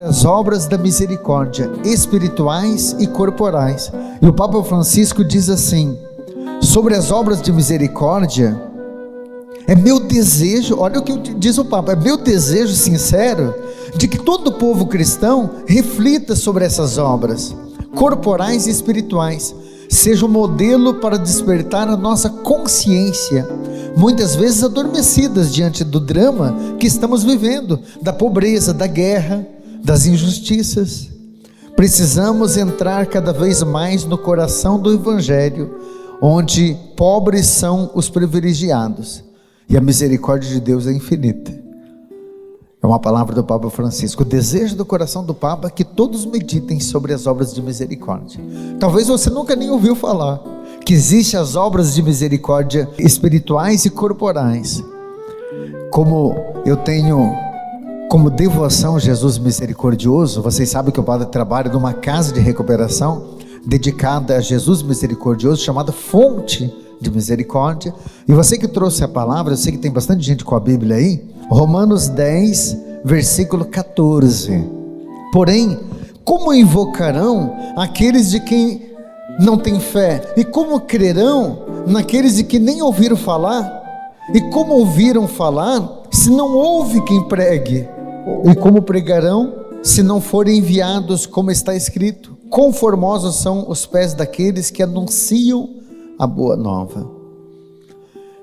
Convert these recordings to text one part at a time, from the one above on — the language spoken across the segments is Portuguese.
As obras da misericórdia espirituais e corporais. E o Papa Francisco diz assim, sobre as obras de misericórdia: é meu desejo, olha o que diz o Papa, é meu desejo sincero de que todo povo cristão reflita sobre essas obras corporais e espirituais, seja um modelo para despertar a nossa consciência, muitas vezes adormecidas diante do drama que estamos vivendo, da pobreza, da guerra, das injustiças. Precisamos entrar cada vez mais no coração do Evangelho, onde pobres são os privilegiados e a misericórdia de Deus é infinita. É uma palavra do Papa Francisco. O desejo do coração do Papa é que todos meditem sobre as obras de misericórdia. Talvez você nunca nem ouviu falar que existem as obras de misericórdia espirituais e corporais. Como eu tenho como devoção Jesus misericordioso, vocês sabem que o padre trabalha numa casa de recuperação dedicada a Jesus misericordioso, chamada Fonte de Misericórdia. E você que trouxe a palavra, eu sei que tem bastante gente com a Bíblia aí, Romanos 10, versículo 14. Porém, como invocarão aqueles de quem não têm fé? E como crerão naqueles de que nem ouviram falar? E como ouviram falar, se não houve quem pregue? E como pregarão, se não forem enviados, como está escrito? Quão formosos são os pés daqueles que anunciam a boa nova.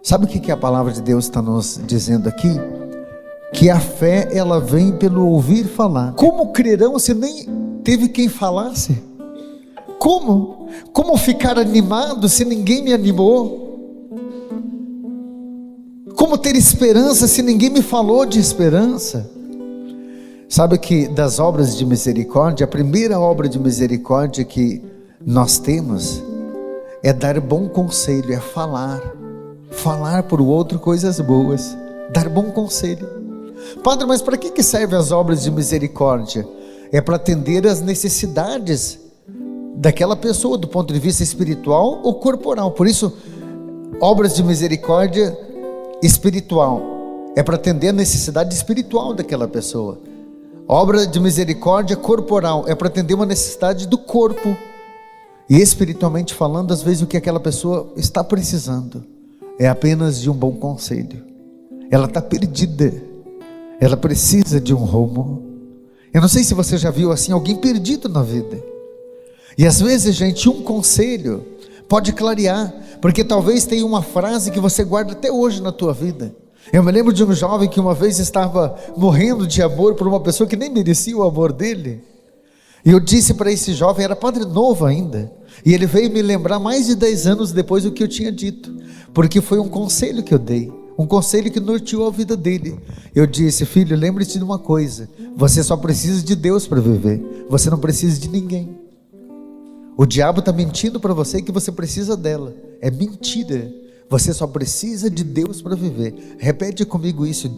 Sabe o que a palavra de Deus está nos dizendo aqui? Que a fé, ela vem pelo ouvir falar. Como crerão se nem teve quem falasse? Como ficar animado se ninguém me animou? Como ter esperança se ninguém me falou de esperança? Sabe que das obras de misericórdia, a primeira obra de misericórdia que nós temos é dar bom conselho, é falar para o outro coisas boas, dar bom conselho. Padre, mas para que servem as obras de misericórdia? É para atender as necessidades daquela pessoa, do ponto de vista espiritual ou corporal. Por isso, obras de misericórdia espiritual é para atender a necessidade espiritual daquela pessoa. Obra de misericórdia corporal é para atender uma necessidade do corpo. E espiritualmente falando, às vezes o que aquela pessoa está precisando é apenas de um bom conselho. Ela está perdida, ela precisa de um rumo. Eu não sei se você já viu assim alguém perdido na vida. E às vezes, gente, um conselho pode clarear, porque talvez tenha uma frase que você guarda até hoje na tua vida. Eu me lembro de um jovem que uma vez estava morrendo de amor por uma pessoa que nem merecia o amor dele. E eu disse para esse jovem, era padre novo ainda, e ele veio me lembrar mais de 10 anos depois do que eu tinha dito, porque foi um conselho que eu dei, um conselho que norteou a vida dele. Eu disse: filho, lembre-se de uma coisa, você só precisa de Deus para viver, você não precisa de ninguém. O diabo está mentindo para você que você precisa dela, é mentira. Você só precisa de Deus para viver. Repete comigo isso,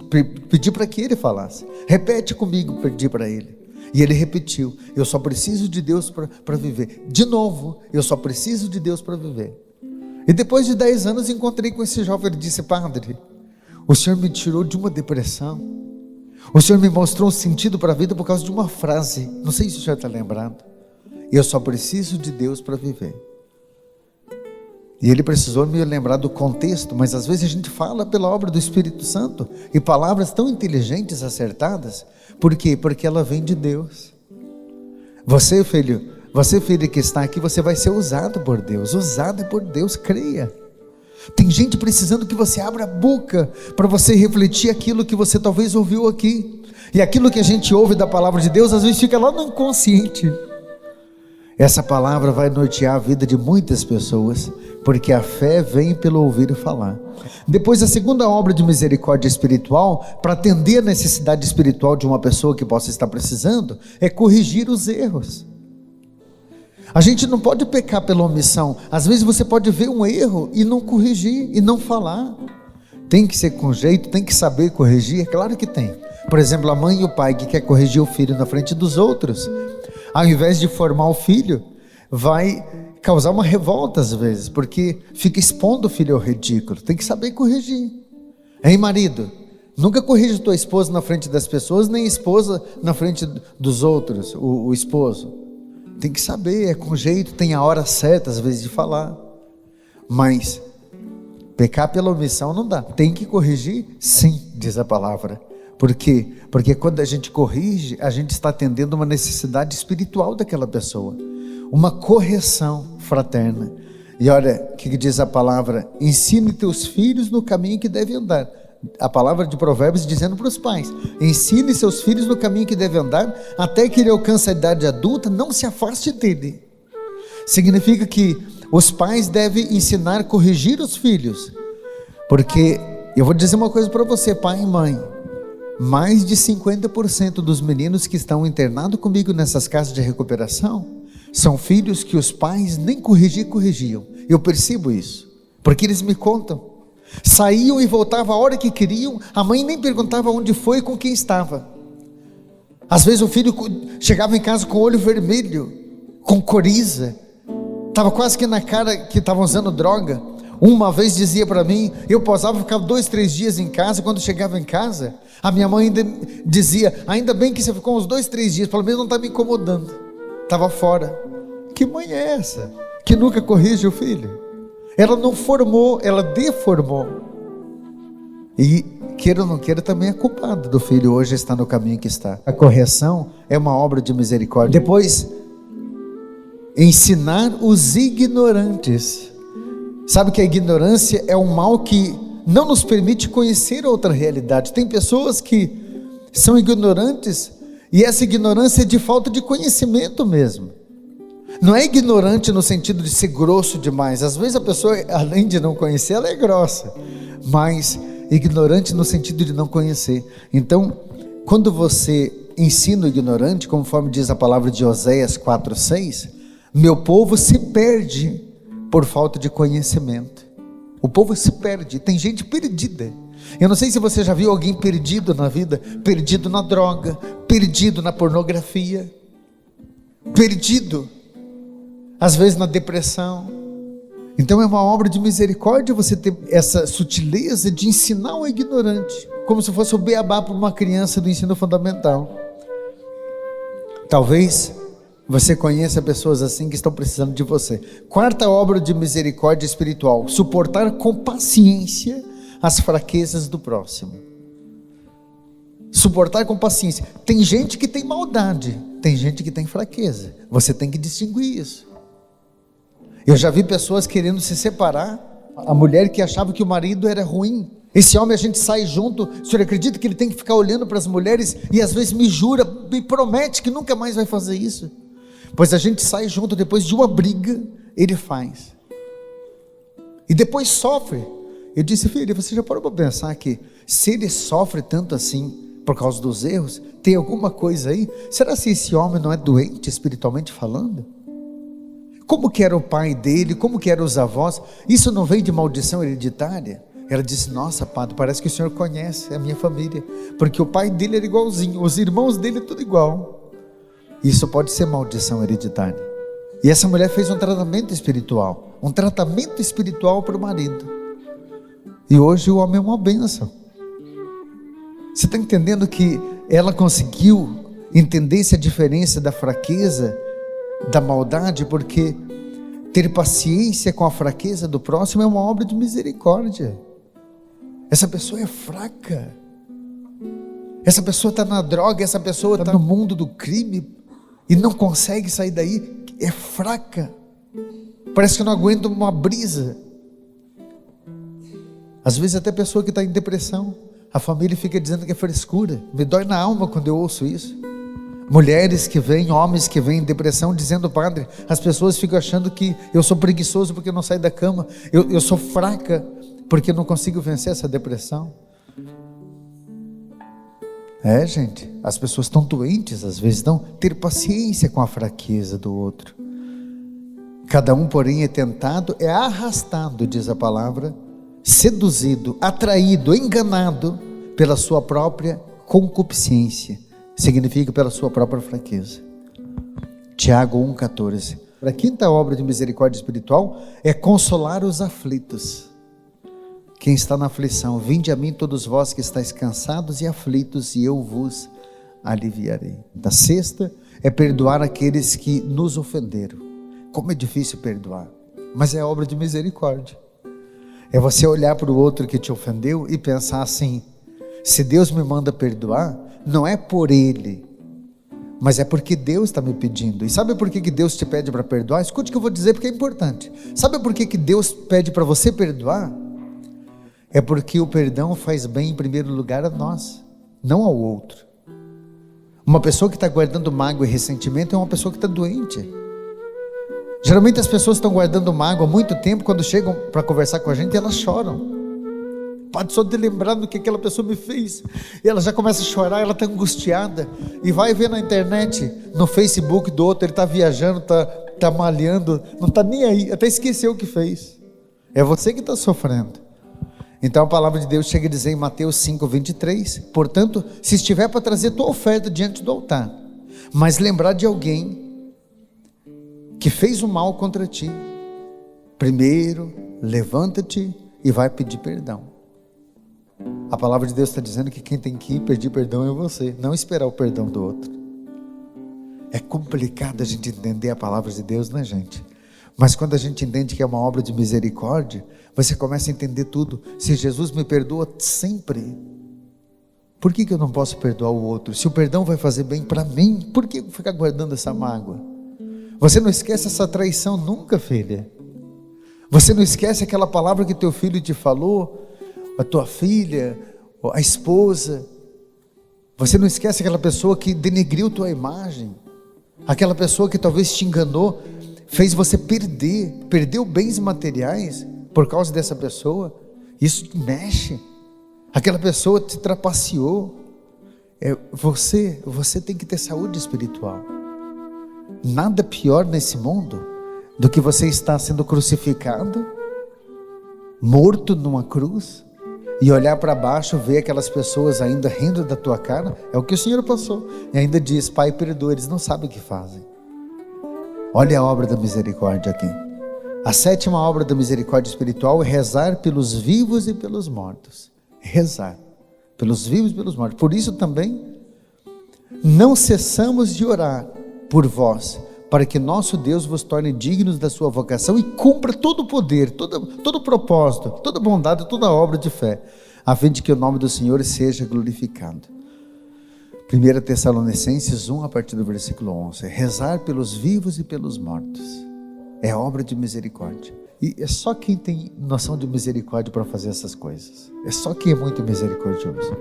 pedi para que ele falasse, repete comigo, pedi para ele. E ele repetiu: eu só preciso de Deus para viver. De novo, eu só preciso de Deus para viver. E depois de 10 anos encontrei com esse jovem. Ele disse: padre, o senhor me tirou de uma depressão, o senhor me mostrou um sentido para a vida por causa de uma frase. Não sei se o senhor está lembrado. Eu só preciso de Deus para viver. E ele precisou me lembrar do contexto, mas às vezes a gente fala pela obra do Espírito Santo, e palavras tão inteligentes, acertadas. Por quê? Porque ela vem de Deus. Você filho que está aqui, você vai ser usado por Deus, usada por Deus, creia. Tem gente precisando que você abra a boca, para você refletir aquilo que você talvez ouviu aqui. E aquilo que a gente ouve da palavra de Deus, às vezes fica lá no inconsciente. Essa palavra vai nortear a vida de muitas pessoas, porque a fé vem pelo ouvir falar. Depois, a segunda obra de misericórdia espiritual, para atender a necessidade espiritual de uma pessoa que possa estar precisando, é corrigir os erros. A gente não pode pecar pela omissão. Às vezes você pode ver um erro e não corrigir, e não falar. Tem que ser com jeito, tem que saber corrigir, é claro que tem. Por exemplo, a mãe e o pai que quer corrigir o filho na frente dos outros, ao invés de formar o filho, vai causar uma revolta às vezes, porque fica expondo o filho ao ridículo. Tem que saber corrigir. Hein, marido? Nunca corrija tua esposa na frente das pessoas, nem a esposa na frente dos outros, o esposo. Tem que saber, é com jeito, tem a hora certa às vezes de falar. Mas pecar pela omissão não dá. Tem que corrigir? Sim, diz a palavra. Por quê? Porque quando a gente corrige, a gente está atendendo uma necessidade espiritual daquela pessoa. Uma correção fraterna. E olha o que diz a palavra: ensine teus filhos no caminho que devem andar. A palavra de Provérbios dizendo para os pais: ensine seus filhos no caminho que devem andar, até que ele alcance a idade adulta, não se afaste dele. Significa que os pais devem ensinar, corrigir os filhos. Porque eu vou dizer uma coisa para você, pai e mãe: mais de 50% dos meninos que estão internados comigo nessas casas de recuperação são filhos que os pais nem corrigiam. Eu percebo isso, porque eles me contam. Saíam e voltavam a hora que queriam, a mãe nem perguntava onde foi e com quem estava. Às vezes o filho chegava em casa com o olho vermelho, com coriza, estava quase que na cara que estavam usando droga. Uma vez dizia para mim, eu pausava, ficava 2-3 dias em casa. Quando chegava em casa, a minha mãe ainda dizia: ainda bem que você ficou uns 2-3 dias, pelo menos não está me incomodando. Estava fora. Que mãe é essa que nunca corrige o filho? Ela não formou, ela deformou. E queira ou não queira, também é culpada do filho hoje estar no caminho que está. A correção é uma obra de misericórdia. Depois, ensinar os ignorantes. Sabe que a ignorância é um mal que não nos permite conhecer outra realidade. Tem pessoas que são ignorantes, e essa ignorância é de falta de conhecimento mesmo. Não é ignorante no sentido de ser grosso demais. Às vezes a pessoa, além de não conhecer, ela é grossa, mas ignorante no sentido de não conhecer. Então, quando você ensina o ignorante, conforme diz a palavra de Oséias 4:6, meu povo se perde por falta de conhecimento. O povo se perde, tem gente perdida. Eu não sei se você já viu alguém perdido na vida, perdido na droga, perdido na pornografia, perdido às vezes na depressão. Então é uma obra de misericórdia você ter essa sutileza de ensinar o ignorante, como se fosse o beabá para uma criança do ensino fundamental. Talvez você conheça pessoas assim que estão precisando de você. Quarta obra de misericórdia espiritual: suportar com paciência as fraquezas do próximo. Suportar com paciência. Tem gente que tem maldade, tem gente que tem fraqueza. Você tem que distinguir isso. Eu já vi pessoas querendo se separar. A mulher que achava que o marido era ruim. Esse homem, a gente sai junto. O senhor acredita que ele tem que ficar olhando para as mulheres e às vezes me jura, me promete que nunca mais vai fazer isso? Pois a gente sai junto, depois de uma briga, ele faz. E depois sofre. Eu disse: filha, você já parou para pensar que se ele sofre tanto assim por causa dos erros, tem alguma coisa aí? Será que esse homem não é doente espiritualmente falando? Como que era o pai dele, como que eram os avós? Isso não vem de maldição hereditária? Ela disse: nossa, padre, parece que o senhor conhece a minha família, porque o pai dele era igualzinho, os irmãos dele tudo igual. Isso pode ser maldição hereditária. E essa mulher fez um tratamento espiritual para o marido, e hoje o homem é uma bênção. Você está entendendo que ela conseguiu entender essa diferença da fraqueza, da maldade? Porque ter paciência com a fraqueza do próximo é uma obra de misericórdia. Essa pessoa é fraca, essa pessoa está na droga, essa pessoa está no mundo do crime e não consegue sair daí, é fraca, parece que não aguenta uma brisa. Às vezes até pessoa que está em depressão, a família fica dizendo que é frescura. Me dói na alma quando eu ouço isso. Mulheres que vêm, homens que vêm em depressão dizendo: padre, as pessoas ficam achando que eu sou preguiçoso porque eu não saio da cama, eu sou fraca porque eu não consigo vencer essa depressão. Gente, as pessoas estão doentes às vezes. Não ter paciência com a fraqueza do outro. Cada um, porém, é tentado, é arrastado, diz a palavra, seduzido, atraído, enganado pela sua própria concupiscência. Significa pela sua própria fraqueza. Tiago 1,14. A quinta obra de misericórdia espiritual é consolar os aflitos. quem está na aflição, vinde a mim todos vós que estáis cansados e aflitos, e eu vos aliviarei. A sexta é perdoar aqueles que nos ofenderam. Como é difícil perdoar, mas é obra de misericórdia. É você olhar para o outro que te ofendeu e pensar assim: se Deus me manda perdoar, não é por ele, mas é porque Deus está me pedindo. E sabe por que Deus te pede para perdoar? Escute o que eu vou dizer, porque é importante. Sabe por que Deus pede para você perdoar? É porque o perdão faz bem em primeiro lugar a nós, não ao outro. Uma pessoa que está guardando mágoa e ressentimento é uma pessoa que está doente. Geralmente as pessoas estão guardando mágoa há muito tempo. Quando chegam para conversar com a gente, elas choram. Pode só de lembrar do que aquela pessoa me fez, e ela já começa a chorar, ela está angustiada, e vai ver na internet, no Facebook do outro, ele está viajando, está malhando, não está nem aí, até esqueceu o que fez. É você que está sofrendo. Então a palavra de Deus chega a dizer em Mateus 5:23, portanto, se estiver para trazer tua oferta diante do altar, mas lembrar de alguém que fez o mal contra ti, primeiro levanta-te e vai pedir perdão. A palavra de Deus está dizendo que quem tem que ir pedir perdão é você, não esperar o perdão do outro. É complicado a gente entender a palavra de Deus, né, gente? Mas quando a gente entende que é uma obra de misericórdia, você começa a entender tudo. Se Jesus me perdoa sempre, por que eu não posso perdoar o outro? Se o perdão vai fazer bem para mim, por que ficar guardando essa mágoa? Você não esquece essa traição nunca, filha. Você não esquece aquela palavra que teu filho te falou, a tua filha, a esposa. Você não esquece aquela pessoa que denegriu tua imagem, aquela pessoa que talvez te enganou, fez você perdeu bens materiais por causa dessa pessoa. Isso te mexe. Aquela pessoa te trapaceou. Você tem que ter saúde espiritual. Nada pior nesse mundo do que você estar sendo crucificado, morto numa cruz, e olhar para baixo, ver aquelas pessoas ainda rindo da tua cara. É o que o Senhor passou, e ainda diz: Pai, perdoa, eles não sabem o que fazem. Olha a obra da misericórdia aqui. A sétima obra da misericórdia espiritual é rezar pelos vivos e pelos mortos. Rezar pelos vivos e pelos mortos. Por isso também não cessamos de orar por vós, para que nosso Deus vos torne dignos da sua vocação e cumpra todo o poder, todo o propósito, toda bondade, toda obra de fé, a fim de que o nome do Senhor seja glorificado. 1 Tessalonicenses 1, a partir do versículo 11, rezar pelos vivos e pelos mortos, é obra de misericórdia, e é só quem tem noção de misericórdia para fazer essas coisas, é só quem é muito misericordioso.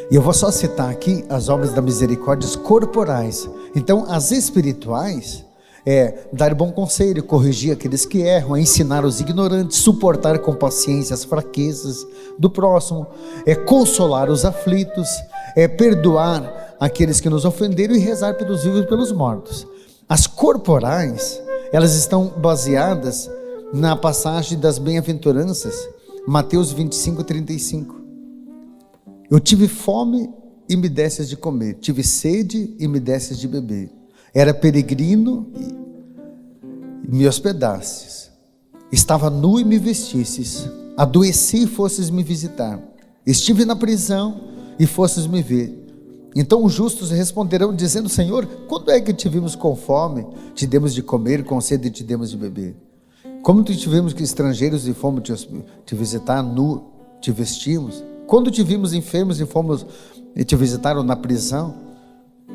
E eu vou só citar aqui as obras da misericórdia corporais. Então as espirituais é dar bom conselho, corrigir aqueles que erram, é ensinar os ignorantes, suportar com paciência as fraquezas do próximo, é consolar os aflitos, é perdoar aqueles que nos ofenderam e rezar pelos vivos e pelos mortos. As corporais, elas estão baseadas na passagem das bem-aventuranças, Mateus 25:35. Eu tive fome e me desses de comer, tive sede e me desses de beber, era peregrino e me hospedastes, estava nu e me vestisses, adoeci e fosses me visitar, estive na prisão e fosses me ver. Então os justos responderão dizendo: Senhor, quando é que te vimos com fome, te demos de comer, com sede te demos de beber? Como te tivemos que estrangeiros e fomos te visitar, nu te vestimos? Quando te vimos enfermos e fomos e te visitaram na prisão?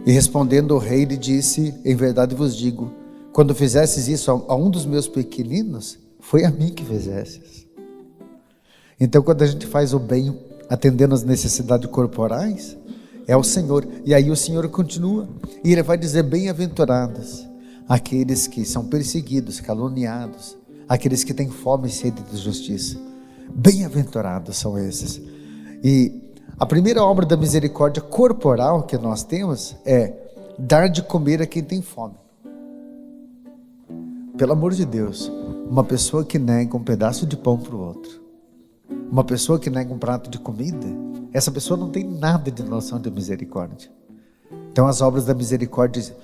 E respondendo o rei lhe disse: em verdade vos digo, quando fizesses isso a um dos meus pequeninos, foi a mim que fizesses. Então quando a gente faz o bem atendendo às necessidades corporais, é o Senhor. E aí o Senhor continua, e Ele vai dizer: bem-aventurados aqueles que são perseguidos, caluniados, aqueles que têm fome e sede de justiça. Bem-aventurados são esses. E a primeira obra da misericórdia corporal que nós temos é dar de comer a quem tem fome. Pelo amor de Deus, uma pessoa que nega um pedaço de pão para o outro, uma pessoa que nega um prato de comida, essa pessoa não tem nada de noção de misericórdia. Então as obras da misericórdia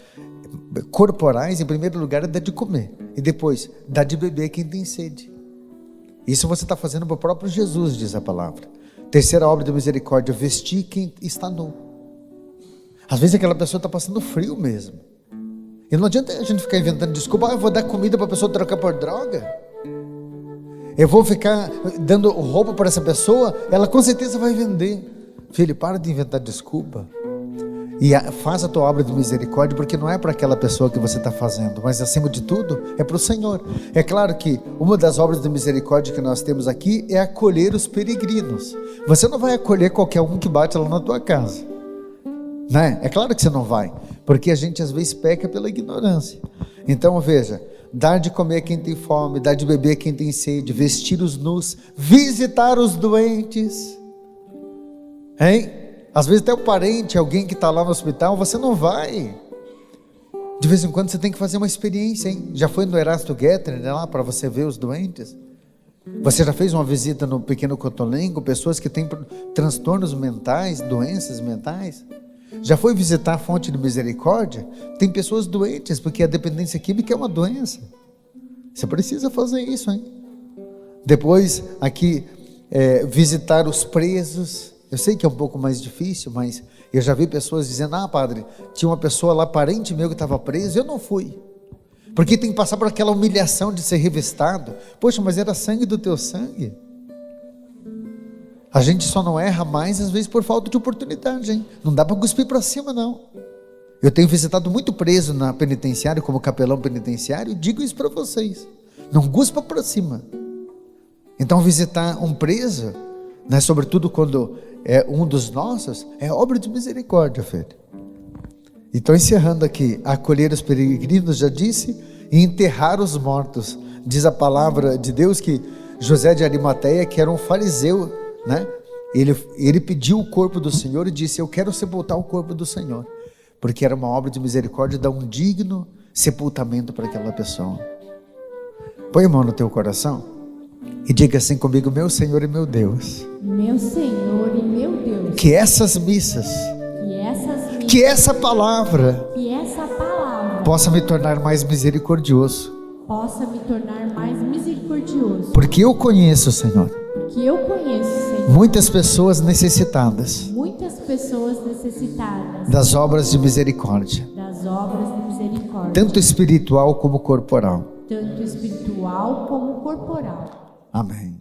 corporais, em primeiro lugar, é dar de comer, e depois dar de beber a quem tem sede. Isso você está fazendo para o próprio Jesus, diz a palavra. Terceira obra de misericórdia, vestir quem está nu. Às vezes aquela pessoa está passando frio mesmo. E não adianta a gente ficar inventando desculpa. Eu vou dar comida para a pessoa trocar por droga. Eu vou ficar dando roupa para essa pessoa. Ela com certeza vai vender. Filho, para de inventar desculpa. E faz a tua obra de misericórdia, porque não é para aquela pessoa que você está fazendo, mas acima de tudo é para o Senhor. É claro que uma das obras de misericórdia que nós temos aqui é acolher os peregrinos. Você não vai acolher qualquer um que bate lá na tua casa, né? É claro que você não vai, porque a gente às vezes peca pela ignorância. Então veja, dar de comer a quem tem fome, dar de beber a quem tem sede, vestir os nus, visitar os doentes, hein? Às vezes até o parente, alguém que está lá no hospital, você não vai. De vez em quando você tem que fazer uma experiência, hein? Já foi no Erasto Guettner, né, lá para você ver os doentes? Você já fez uma visita no Pequeno Cotolengo, pessoas que têm transtornos mentais, doenças mentais? Já foi visitar a Fonte de Misericórdia? Tem pessoas doentes, porque a dependência química é uma doença. Você precisa fazer isso, hein? Depois, aqui, visitar os presos. Eu sei que é um pouco mais difícil, mas eu já vi pessoas dizendo: ah, padre, tinha uma pessoa lá, parente meu, que estava preso, eu não fui. Porque tem que passar por aquela humilhação de ser revistado. Poxa, mas era sangue do teu sangue. A gente só não erra mais, às vezes, por falta de oportunidade, hein? Não dá para cuspir para cima, não. Eu tenho visitado muito preso na penitenciária, como capelão penitenciário, e digo isso para vocês: não cuspa para cima. Então visitar um preso, né, sobretudo quando é um dos nossos, é obra de misericórdia, filho. Então, encerrando aqui, acolher os peregrinos, já disse, e enterrar os mortos. Diz a palavra de Deus que José de Arimateia, que era um fariseu, né, ele pediu o corpo do Senhor e disse: eu quero sepultar o corpo do Senhor, porque era uma obra de misericórdia, dar um digno sepultamento para aquela pessoa. Põe a mão no teu coração e diga assim comigo: meu Senhor e meu Deus, meu Senhor e meu Deus, que essas missas, que essa palavra possa me tornar mais misericordioso, porque eu conheço, Senhor, muitas pessoas necessitadas das obras de misericórdia, tanto espiritual como corporal. Amém.